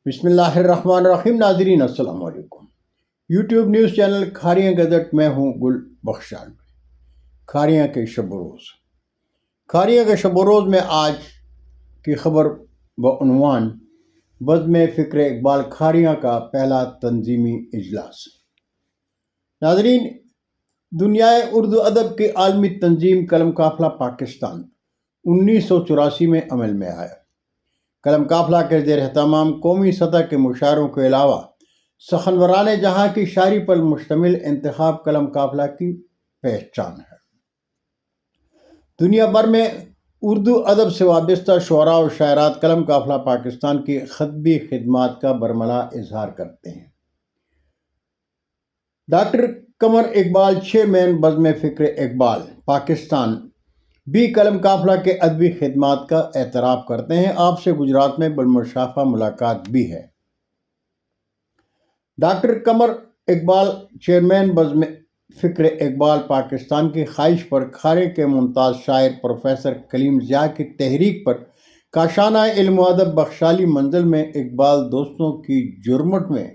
بسم اللہ الرحمن الرحیم۔ ناظرین السلام علیکم۔ YouTube news channel Kharian gazette میں ہوں گل بخشال۔ کھاریاں کے شب و روز۔ کھاریاں کے شب و روز میں آج کی خبر بعنوان بزم فکر اقبال کھاریاں کا پہلا تنظیمی اجلاس۔ ناظرین، دنیائے اردو ادب کی عالمی تنظیم قلم قافلہ پاکستان 1984 میں عمل میں آیا۔ قلم قافلہ کے زیر اہتمام قومی سطح کے مشاعروں کے علاوہ سخنوران جہاں کی شاعری پر مشتمل انتخاب قلم قافلہ کی پہچان ہے۔ دنیا بھر میں اردو ادب سے وابستہ شعراء و شاعرات قلم قافلہ پاکستان کی خطبی خدمات کا برملا اظہار کرتے ہیں۔ ڈاکٹر قمر اقبال چیئرمین بزم فکر اقبال پاکستان بھی قلم قافلہ کے ادبی خدمات کا اعتراف کرتے ہیں۔ آپ سے گجرات میں بالمشافہ ملاقات بھی ہے۔ ڈاکٹر قمر اقبال چیئرمین بزم فکر اقبال پاکستان کی خواہش پر کھارے کے ممتاز شاعر پروفیسر کلیم ضیاء کی تحریک پر کاشانہ علم و ادب بخشالی منزل میں اقبال دوستوں کی جرمٹ میں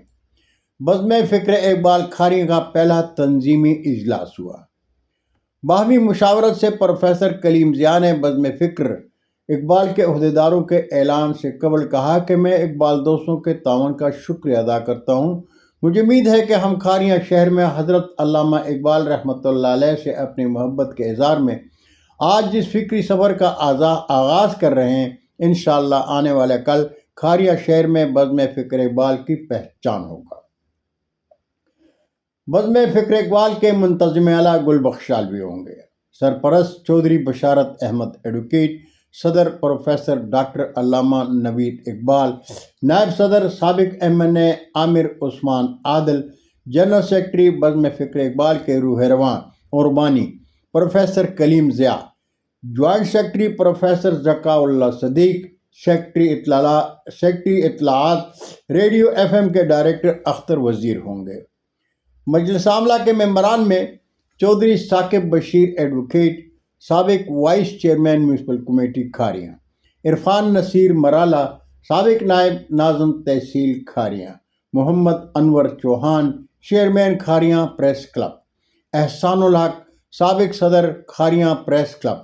بزم فکر اقبال کھاریاں کا پہلا تنظیمی اجلاس ہوا۔ باہمی مشاورت سے پروفیسر کلیم ضیاء نے بزم فکر اقبال کے عہدیداروں کے اعلان سے قبل کہا کہ میں اقبال دوستوں کے تعاون کا شکریہ ادا کرتا ہوں۔ مجھے امید ہے کہ ہم کھاریاں شہر میں حضرت علامہ اقبال رحمۃ اللہ علیہ سے اپنی محبت کے اظہار میں آج جس فکری سفر کا آغاز کر رہے ہیں، انشاءاللہ آنے والے کل کھاریاں شہر میں بزم فکر اقبال کی پہچان ہوگا۔ بزم فکر اقبال کے منتظم اعلیٰ گل بخشال بھی ہوں گے۔ سرپرست چودھری بشارت احمد ایڈوکیٹ، صدر پروفیسر ڈاکٹر علامہ نوید اقبال، نائب صدر سابق MNA Amir Usman Adil, general secretary Bazm Fikr Iqbal کے روح رواں اور بانی professor Kaleem Zia, joint secretary professor Zaka Ullah Siddique, secretary اطلاعات ریڈیو FM کے ڈائریکٹر اختر وزیر ہوں گے۔ مجلس عاملہ کے ممبران میں چودھری ثاقب بشیر ایڈوکیٹ، سابق vice chairman municipal committee Kharian, Irfan Naseer Marala, سابق نائب ناظم تحصیل Kharian, Muhammad Anwar Chauhan, chairman Kharian press club, Ehsan ul-Haq, سابق صدر کھاریاں پریس کلب،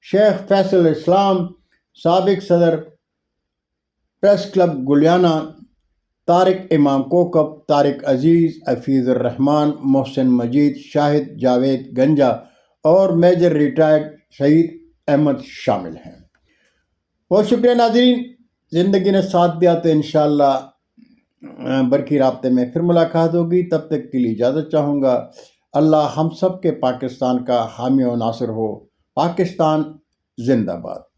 شیخ فیصل اسلام، سابق صدر پریس کلب گلیانہ، طارق امام کوکب، طارق عزیز، حفیظ الرحمان، محسن مجید، شاہد جاوید گنجا اور میجر ریٹائرڈ سعید احمد شامل ہیں۔ بہت شکریہ ناظرین، زندگی نے ساتھ دیا تو انشاءاللہ برقی رابطے میں پھر ملاقات ہوگی۔ تب تک کے لیے اجازت چاہوں گا۔ اللہ ہم سب کے پاکستان کا حامی و ناصر ہو۔ پاکستان زندہ باد۔